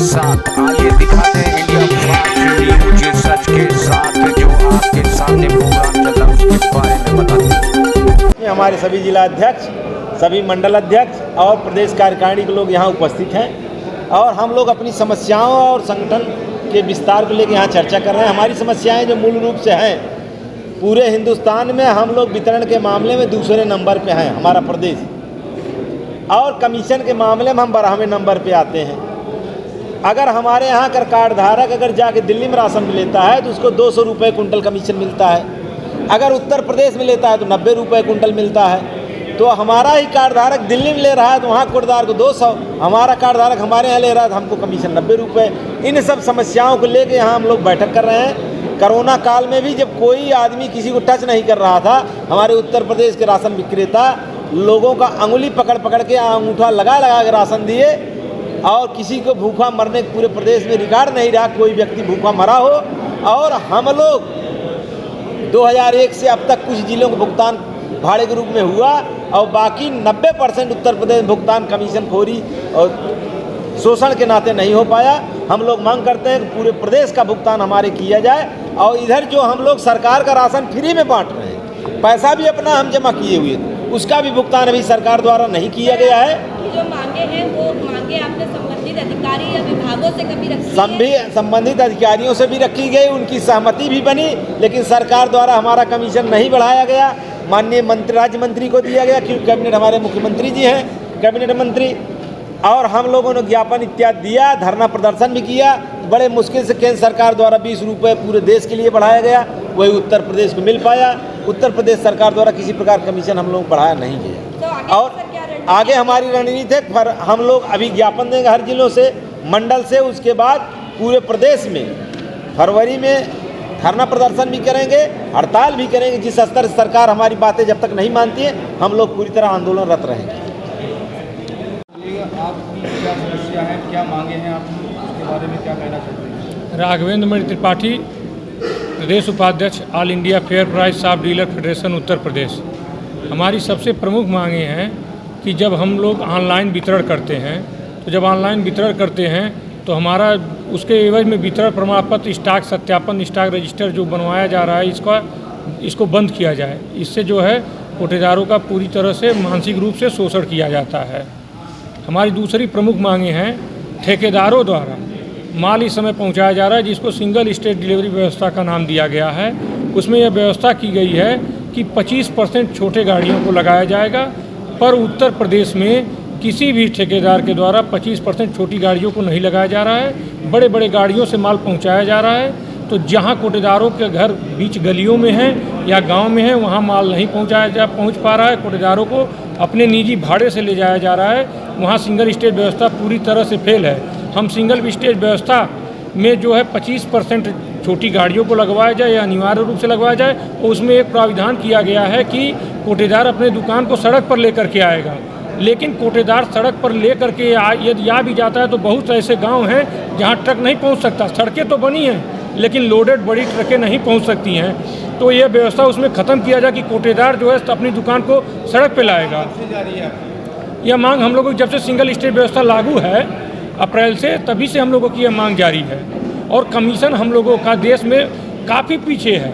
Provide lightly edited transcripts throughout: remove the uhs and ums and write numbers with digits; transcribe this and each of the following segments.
साथ आइए दिखाते हैं इंडिया फास्ट न्यूज सच के साथ, जो आपके सामने प्रोग्राम चल रहा है उसके बारे में बताते हैं। हमारे सभी जिला अध्यक्ष, सभी मंडल अध्यक्ष और प्रदेश कार्यकारिणी के लोग यहाँ उपस्थित हैं और हम लोग अपनी समस्याओं और संगठन के विस्तार को लेकर यहाँ चर्चा कर रहे हैं। हमारी समस्याएं जो मूल रूप से हैं, पूरे हिंदुस्तान में हम लोग वितरण के मामले में दूसरे नंबर पे हैं हमारा प्रदेश, और कमीशन के मामले में हम 12वें नंबर पे आते हैं। अगर हमारे यहाँ का कार्ड धारक अगर जाके दिल्ली में राशन लेता है तो उसको 200 रुपये कुंटल कमीशन मिलता है। अगर उत्तर प्रदेश में लेता है तो 90 रुपये कुंटल मिलता है। तो हमारा ही कार्ड धारक दिल्ली में ले रहा है तो वहाँ कोटदार को 200, हमारा कार्ड धारक हमारे यहाँ ले रहा है तो हमको कमीशन 90 रुपये। इन सब समस्याओं को लेकर यहाँ हम लोग बैठक कर रहे हैं। कोरोना काल में भी जब कोई आदमी किसी को टच नहीं कर रहा था, हमारे उत्तर प्रदेश के राशन विक्रेता लोगों का अंगुली पकड़ पकड़ के अंगूठा लगा लगा के राशन दिए और किसी को भूखा मरने पूरे प्रदेश में रिकॉर्ड नहीं रहा, कोई व्यक्ति भूखा मरा हो। और हम लोग 2001 से अब तक कुछ जिलों को भुगतान भाड़े के रूप में हुआ और बाकी 90% उत्तर प्रदेश में भुगतान कमीशन खोरी और शोषण के नाते नहीं हो पाया। हम लोग मांग करते हैं कि पूरे प्रदेश का भुगतान हमारे किया जाए और इधर जो हम लोग सरकार का राशन फ्री में बांट रहे हैं, पैसा भी अपना हम जमा किए हुए थे, उसका भी भुगतान अभी सरकार द्वारा नहीं किया गया है। जो मांगे हैं वो मांगे आपने संबंधित अधिकारी या विभागों से कभी रखी है? संबंधित अधिकारियों से भी रखी गई, उनकी सहमति भी बनी, लेकिन सरकार द्वारा हमारा कमीशन नहीं बढ़ाया गया। माननीय राज्य मंत्री को दिया गया क्योंकि कैबिनेट हमारे मुख्यमंत्री जी हैं, कैबिनेट मंत्री, और हम लोगों ने ज्ञापन इत्यादि दिया, धरना प्रदर्शन भी किया। बड़े मुश्किल से केंद्र सरकार द्वारा 20 रुपये पूरे देश के लिए बढ़ाया गया, वही उत्तर प्रदेश को मिल पाया। उत्तर प्रदेश सरकार द्वारा किसी प्रकार कमीशन हम लोग बढ़ाया नहीं गया। तो और आगे हमारी रणनीति है, पर हम लोग अभी ज्ञापन देंगे हर जिलों से, मंडल से, उसके बाद पूरे प्रदेश में फरवरी में धरना प्रदर्शन भी करेंगे, हड़ताल भी करेंगे। जिस स्तर से सरकार हमारी बातें जब तक नहीं मानती है, हम लोग पूरी तरह आंदोलनरत रहेंगे। आपकी क्या समस्या है, क्या मांगे हैं, आप उसके बारे में क्या कहना चाहते हैं? राघवेंद्र मणि त्रिपाठी, प्रदेश उपाध्यक्ष, all India fair price shop dealer federation Uttar Pradesh. हमारी सबसे प्रमुख मांगे हैं कि जब हम लोग ऑनलाइन वितरण करते हैं तो जब ऑनलाइन वितरण करते हैं तो हमारा उसके एवज में वितरण प्रमाण पत्र, स्टॉक सत्यापन, स्टॉक रजिस्टर जो बनवाया जा रहा है इसको बंद किया जाए। इससे जो है कोटेदारों का पूरी तरह से मानसिक रूप से शोषण किया जाता है। हमारी दूसरी प्रमुख मांगे हैं, ठेकेदारों द्वारा माल इस समय पहुंचाया जा रहा है जिसको सिंगल स्टेज डिलीवरी व्यवस्था का नाम दिया गया है। उसमें यह व्यवस्था की गई है कि 25% छोटे गाड़ियों को लगाया जाएगा, पर उत्तर प्रदेश में किसी भी ठेकेदार के द्वारा 25% छोटी गाड़ियों को नहीं लगाया जा रहा है। बड़े बड़े गाड़ियों से माल पहुंचाया जा रहा है। तो जहां कोटेदारों के घर बीच गलियों में हैं या गांव में हैं, वहां माल नहीं पहुंच पा रहा है। कोटेदारों को अपने निजी भाड़े से ले जाया जा रहा है। वहां सिंगल स्टेज व्यवस्था पूरी तरह से फेल है। हम सिंगल स्टेज व्यवस्था में जो है 25% छोटी गाड़ियों को लगवाया जाए या अनिवार्य रूप से लगवाया जाए। तो उसमें एक प्राविधान किया गया है कि कोटेदार अपने दुकान को सड़क पर लेकर के आएगा, लेकिन कोटेदार सड़क पर लेकर के यदि आ भी जाता है तो बहुत ऐसे गांव हैं जहां ट्रक नहीं पहुंच सकता। सड़कें तो बनी हैं लेकिन लोडेड बड़ी ट्रकें नहीं पहुंच सकती हैं। तो ये व्यवस्था उसमें ख़त्म किया जाए कि कोटेदार जो है अपनी दुकान को सड़क पर लाएगा। यह मांग हम लोगों की जब से सिंगल स्टेज व्यवस्था लागू है अप्रैल से, तभी से हम लोगों की यह मांग जारी है। और कमीशन हम लोगों का देश में काफ़ी पीछे है,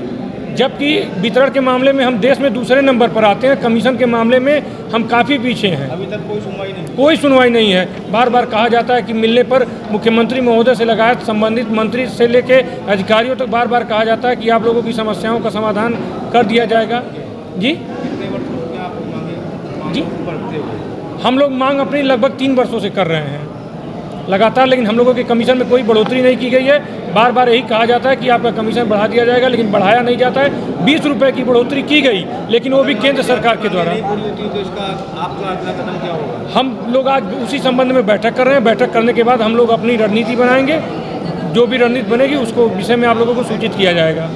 जबकि वितरण के मामले में हम देश में दूसरे नंबर पर आते हैं, कमीशन के मामले में हम काफ़ी पीछे हैं। अभी तक कोई सुनवाई नहीं है। बार बार कहा जाता है कि मिलने पर मुख्यमंत्री महोदय से लगाए संबंधित मंत्री से लेके अधिकारियों तक बार बार कहा जाता है कि आप लोगों की समस्याओं का समाधान कर दिया जाएगा। जी जी हम लोग मांग अपनी लगभग 3 वर्षों से कर रहे हैं लगातार, लेकिन हम लोगों के कमीशन में कोई बढ़ोतरी नहीं की गई है। बार बार यही कहा जाता है कि आपका कमीशन बढ़ा दिया जाएगा, लेकिन बढ़ाया नहीं जाता है। 20 रुपये की बढ़ोतरी की गई, लेकिन वो भी केंद्र सरकार के द्वारा। हम लोग आज उसी संबंध में बैठक कर रहे हैं। बैठक करने के बाद हम लोग अपनी रणनीति बनाएंगे। जो भी रणनीति बनेगी उसको विषय में आप लोगों को सूचित किया जाएगा।